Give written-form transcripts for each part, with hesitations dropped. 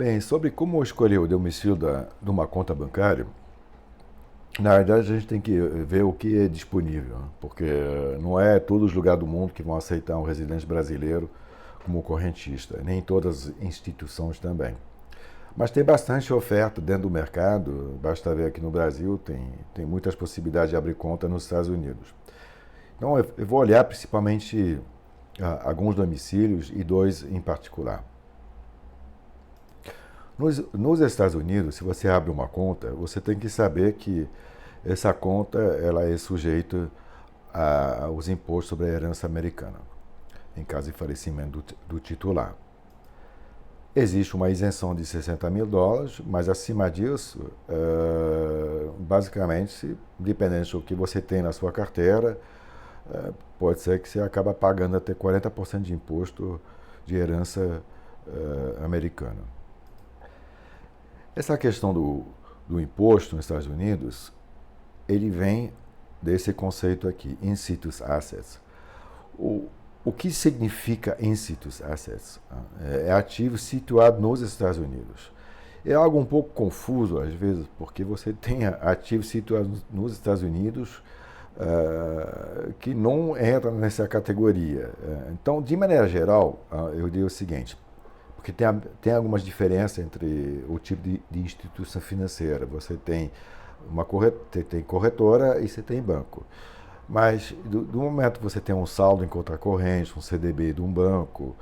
Bem, sobre como escolher o domicílio de uma conta bancária, na verdade a gente tem que ver o que é disponível, né? Porque não é todos os lugares do mundo que vão aceitar um residente brasileiro como correntista, nem todas as instituições também. Mas tem bastante oferta dentro do mercado, basta ver aqui no Brasil, tem muitas possibilidades de abrir conta nos Estados Unidos. Então eu vou olhar principalmente alguns domicílios e dois em particular. Nos Estados Unidos, se você abre uma conta, você tem que saber que essa conta ela é sujeita aos impostos sobre a herança americana, em caso de falecimento do titular. Existe uma isenção de US$ 60.000, mas acima disso, basicamente, dependendo do que você tem na sua carteira, pode ser que você acabe pagando até 40% de imposto de herança americana. Essa questão do imposto nos Estados Unidos, ele vem desse conceito aqui, in situ assets. O que significa in situ assets? É ativo situado nos Estados Unidos. É algo um pouco confuso, às vezes, porque você tem ativos situados nos Estados Unidos que não entram nessa categoria. Então, de maneira geral, eu digo o seguinte, porque tem algumas diferenças entre o tipo de instituição financeira. Você tem tem corretora e você tem banco. Mas do momento que você tem um saldo em conta corrente, um CDB de um banco,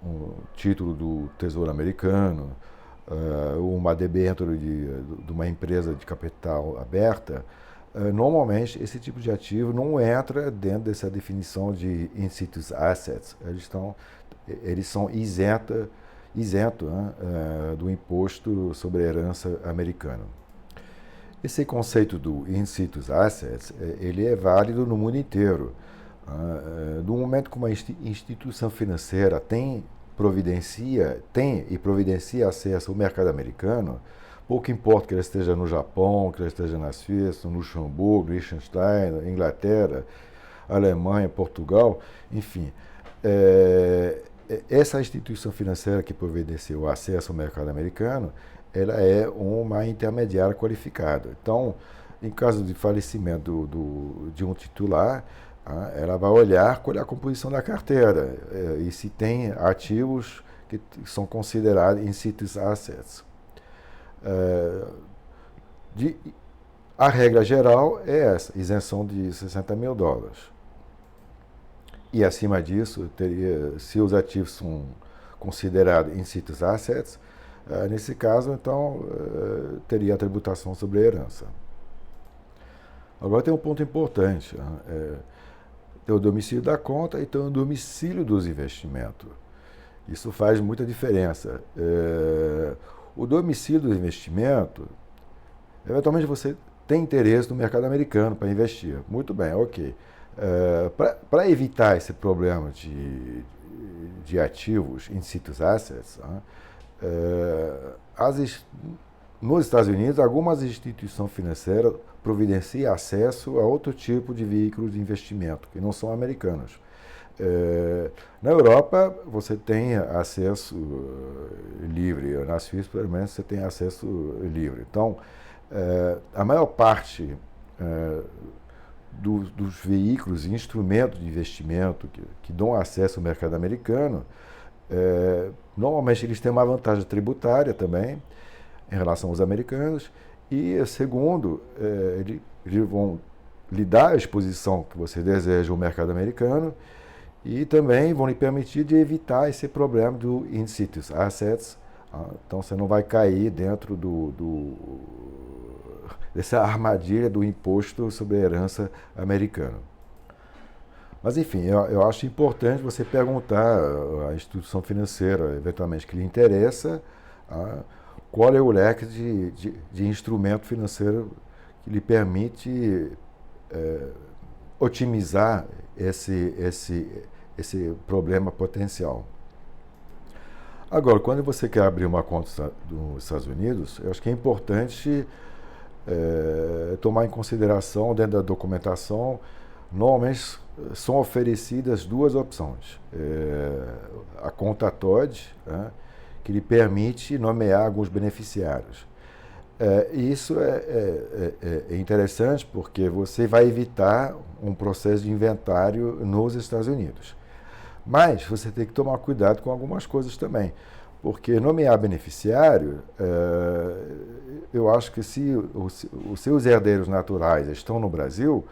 um título do Tesouro Americano, uma debênture de uma empresa de capital aberta, normalmente esse tipo de ativo não entra dentro dessa definição de in situ assets. Eles são isentos do imposto sobre a herança americana. Esse conceito do in situ assets, ele é válido no mundo inteiro. Do momento que uma instituição financeira providencia acesso ao mercado americano, pouco importa que ela esteja no Japão, que ela esteja na Suíça, no Luxemburgo, Liechtenstein, Inglaterra, Alemanha, Portugal, enfim. Essa instituição financeira que providenciou acesso ao mercado americano, ela é uma intermediária qualificada. Então, em caso de falecimento de um titular, ela vai olhar qual é a composição da carteira e se tem ativos que são considerados in situ assets. A regra geral é essa, isenção de US$ 60.000. E acima disso, se os ativos são considerados in situ assets, nesse caso, então, teria a tributação sobre a herança. Agora tem um ponto importante. Tem o domicílio da conta e tem o domicílio dos investimentos. Isso faz muita diferença. O domicílio do investimento, eventualmente você tem interesse no mercado americano para investir. Muito bem, ok. Para evitar esse problema de ativos in situ assets, nos Estados Unidos, algumas instituições financeiras providenciam acesso a outro tipo de veículos de investimento, que não são americanos. Na Europa, você tem acesso livre. Na Suíça, pelo menos, você tem acesso livre. Então, a maior parte dos veículos e instrumentos de investimento que dão acesso ao mercado americano, normalmente eles têm uma vantagem tributária também em relação aos americanos e, segundo, eles vão lhe dar a exposição que você deseja ao mercado americano e também vão lhe permitir de evitar esse problema do in situ assets. Então você não vai cair dentro dessa armadilha do imposto sobre a herança americano. Mas, enfim, eu acho importante você perguntar à instituição financeira, eventualmente, que lhe interessa, qual é o leque de instrumento financeiro que lhe permite otimizar esse problema potencial. Agora, quando você quer abrir uma conta nos Estados Unidos, eu acho que é importante tomar em consideração, dentro da documentação, normalmente são oferecidas duas opções. A conta TOD, que lhe permite nomear alguns beneficiários. E isso é interessante porque você vai evitar um processo de inventário nos Estados Unidos. Mas você tem que tomar cuidado com algumas coisas também. Porque nomear beneficiário, eu acho que se os seus herdeiros naturais estão no Brasil,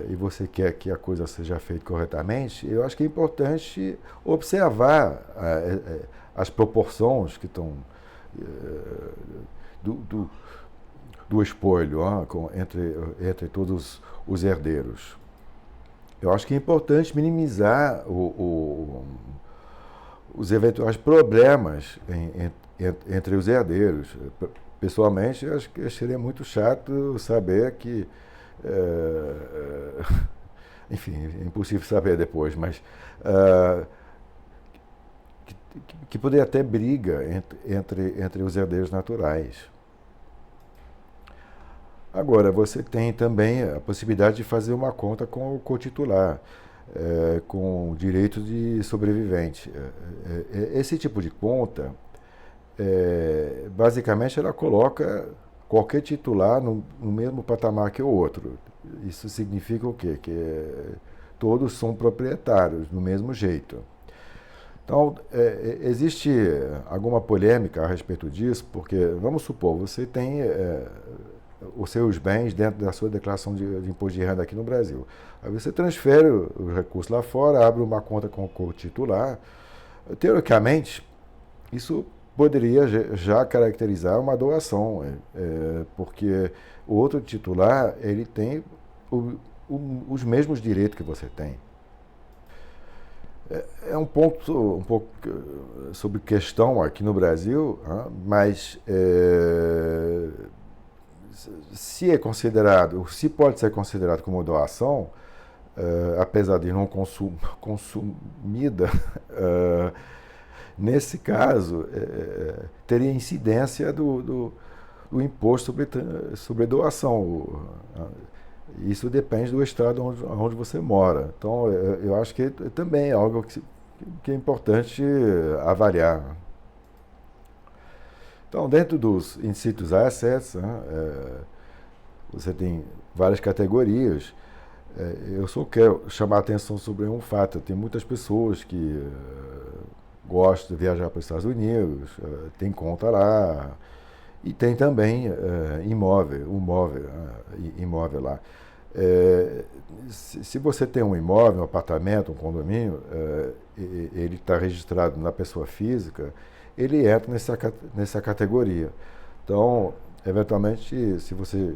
e você quer que a coisa seja feita corretamente, eu acho que é importante observar as proporções que estão do espólio entre todos os herdeiros. Eu acho que é importante minimizar os eventuais problemas entre os herdeiros. Pessoalmente, eu acho que seria muito chato saber que... enfim, é impossível saber depois, mas... que poderia ter briga entre os herdeiros naturais. Agora, você tem também a possibilidade de fazer uma conta com o cotitular, com direito de sobrevivente. Esse tipo de conta, basicamente, ela coloca qualquer titular no mesmo patamar que o outro. Isso significa o quê? Que todos são proprietários do mesmo jeito. Então, existe alguma polêmica a respeito disso, porque, vamos supor, você tem os seus bens dentro da sua declaração de imposto de renda aqui no Brasil. Aí você transfere os recursos lá fora, abre uma conta com o titular. Teoricamente, isso poderia já caracterizar uma doação, porque o outro titular ele tem os mesmos direitos que você tem. É um pouco sobre questão aqui no Brasil, mas se pode ser considerado como doação, apesar de não consumida, nesse caso teria incidência do imposto sobre doação. Isso depende do estado onde você mora. Então, eu acho que também é algo que é importante avaliar. Então, dentro dos Institute Assets, você tem várias categorias. Eu só quero chamar a atenção sobre um fato. Tem muitas pessoas que gostam de viajar para os Estados Unidos, tem conta lá, e tem também imóvel lá. Se você tem um imóvel, um apartamento, um condomínio, ele está registrado na pessoa física, ele entra nessa categoria. Então, eventualmente, se você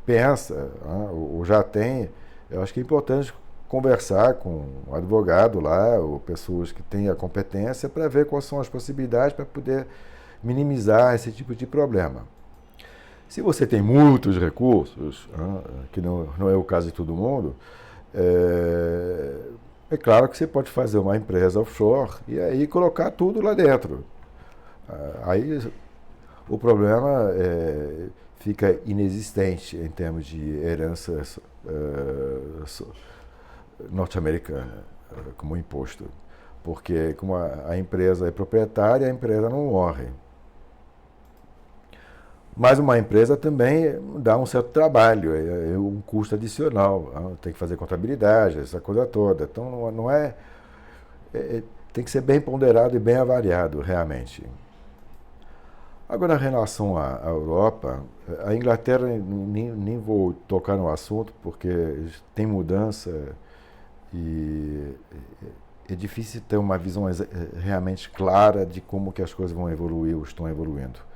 pensa ou já tem, eu acho que é importante conversar com um advogado lá, ou pessoas que têm a competência, para ver quais são as possibilidades para poder minimizar esse tipo de problema. Se você tem muitos recursos, que não é o caso de todo mundo, é claro que você pode fazer uma empresa offshore e aí colocar tudo lá dentro. Aí o problema fica inexistente em termos de herança norte-americana como imposto. Porque como a empresa é proprietária, a empresa não morre. Mas uma empresa também dá um certo trabalho, um custo adicional. Tem que fazer contabilidade, essa coisa toda. Então, não é... tem que ser bem ponderado e bem avaliado, realmente. Agora, em relação à Europa, a Inglaterra, nem vou tocar no assunto, porque tem mudança e é difícil ter uma visão realmente clara de como que as coisas vão evoluir ou estão evoluindo.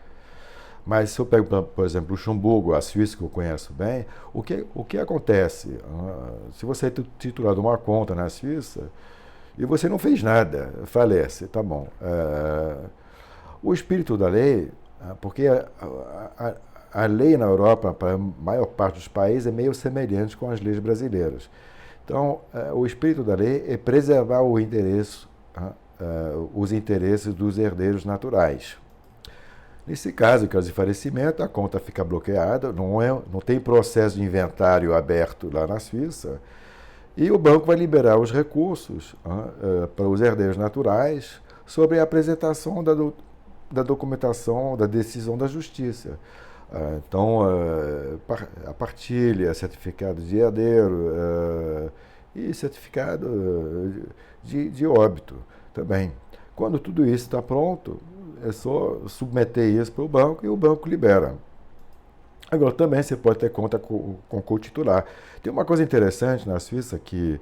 Mas se eu pego, por exemplo, o Luxemburgo, a Suíça, que eu conheço bem, o que acontece? Se você é titular de uma conta na Suíça e você não fez nada, falece, tá bom. O espírito da lei, porque a lei na Europa, para a maior parte dos países, é meio semelhante com as leis brasileiras. Então, o espírito da lei é preservar os interesses dos herdeiros naturais. Nesse caso, em caso de falecimento, a conta fica bloqueada, não tem processo de inventário aberto lá na Suíça, e o banco vai liberar os recursos para os herdeiros naturais, sobre a apresentação da documentação da decisão da Justiça. Então, a partilha, certificado de herdeiro e certificado de óbito também. Quando tudo isso está pronto, é só submeter isso para o banco e o banco libera. Agora, também você pode ter conta com co-titular. Tem uma coisa interessante na Suíça que,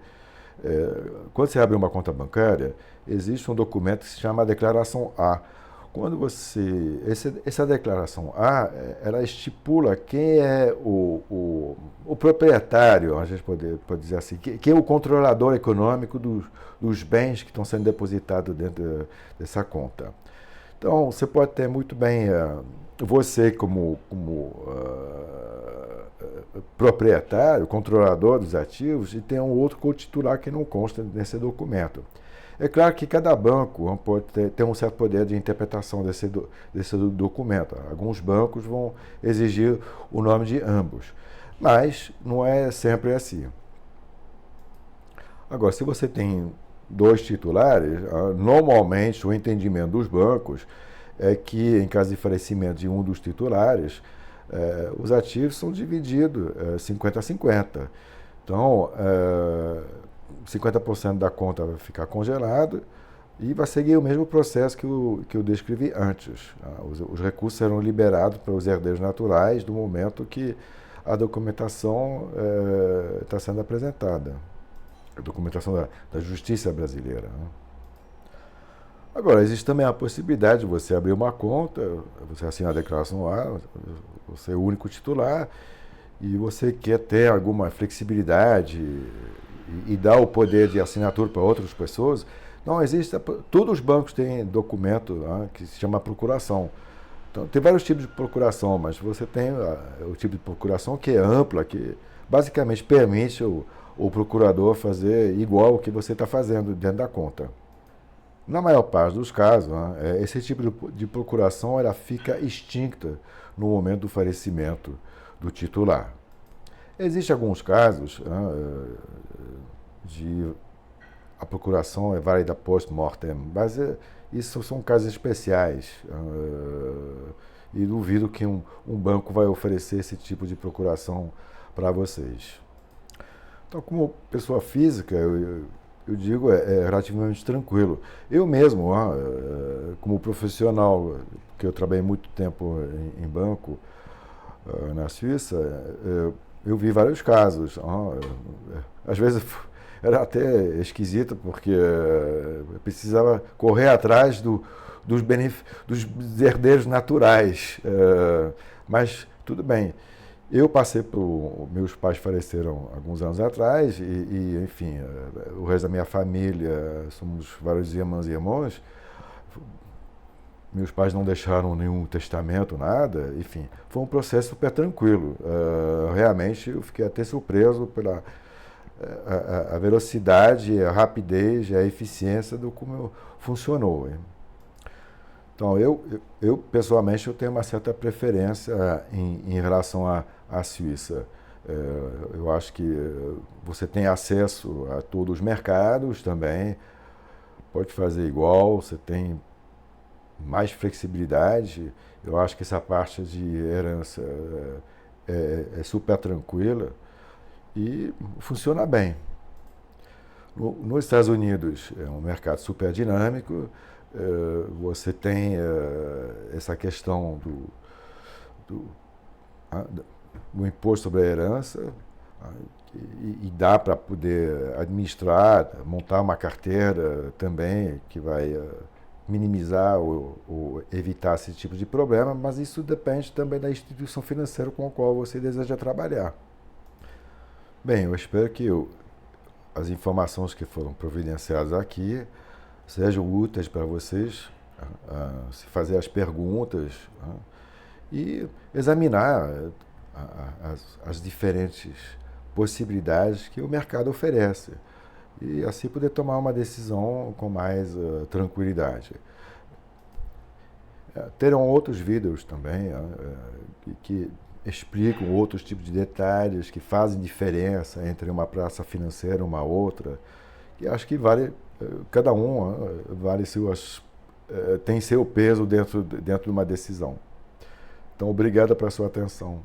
quando você abre uma conta bancária, existe um documento que se chama Declaração A. Quando essa declaração A, ela estipula quem é o proprietário, a gente pode dizer assim, quem é o controlador econômico dos bens que estão sendo depositados dentro dessa conta. Então, você pode ter muito bem você como proprietário, controlador dos ativos, e tem um outro co-titular que não consta nesse documento. É claro que cada banco pode ter um certo poder de interpretação desse documento. Alguns bancos vão exigir o nome de ambos, mas não é sempre assim. Agora, se você tem dois titulares, normalmente o entendimento dos bancos é que, em caso de falecimento de um dos titulares, os ativos são divididos 50-50. Então, 50% da conta vai ficar congelado e vai seguir o mesmo processo que eu descrevi antes. Os recursos serão liberados para os herdeiros naturais no momento que a documentação está sendo apresentada. A documentação da Justiça brasileira. Agora, existe também a possibilidade de você abrir uma conta, você assinar a declaração A, você é o único titular, e você quer ter alguma flexibilidade e dar o poder de assinatura para outras pessoas. Não existe. Todos os bancos têm documento que se chama procuração. Então, tem vários tipos de procuração, mas você tem o tipo de procuração que é ampla, que basicamente permite o procurador fazer igual o que você está fazendo dentro da conta. Na maior parte dos casos, esse tipo de procuração ela fica extinta no momento do falecimento do titular. Existem alguns casos de a procuração é válida post-mortem, mas isso são casos especiais e duvido que um banco vai oferecer esse tipo de procuração para vocês. Então, como pessoa física, eu digo, é relativamente tranquilo. Eu mesmo, como profissional, que eu trabalhei muito tempo em banco na Suíça, eu vi vários casos. Às vezes era até esquisito, porque eu precisava correr atrás dos herdeiros naturais. Mas tudo bem. Eu passei por... Meus pais faleceram alguns anos atrás e enfim, o resto da minha família, somos vários irmãos e irmãs. Meus pais não deixaram nenhum testamento, nada. Enfim, foi um processo super tranquilo. Realmente, eu fiquei até surpreso pela a velocidade, a rapidez, a eficiência do como funcionou. Então, eu pessoalmente, eu tenho uma certa preferência em relação à Suíça. Eu acho que você tem acesso a todos os mercados também, pode fazer igual, você tem mais flexibilidade. Eu acho que essa parte de herança é super tranquila e funciona bem. Nos Estados Unidos é um mercado super dinâmico. Você tem essa questão do imposto sobre a herança e dá para poder administrar, montar uma carteira também que vai minimizar ou evitar esse tipo de problema, mas isso depende também da instituição financeira com a qual você deseja trabalhar. Bem, eu espero que as informações que foram providenciadas aqui sejam úteis para vocês, se fazer as perguntas e examinar as diferentes possibilidades que o mercado oferece e assim poder tomar uma decisão com mais tranquilidade. Terão outros vídeos também que explicam outros tipos de detalhes que fazem diferença entre uma praça financeira e uma outra, e acho que vale, cada um vale suas tem seu peso dentro de uma decisão. Então, obrigado pela sua atenção.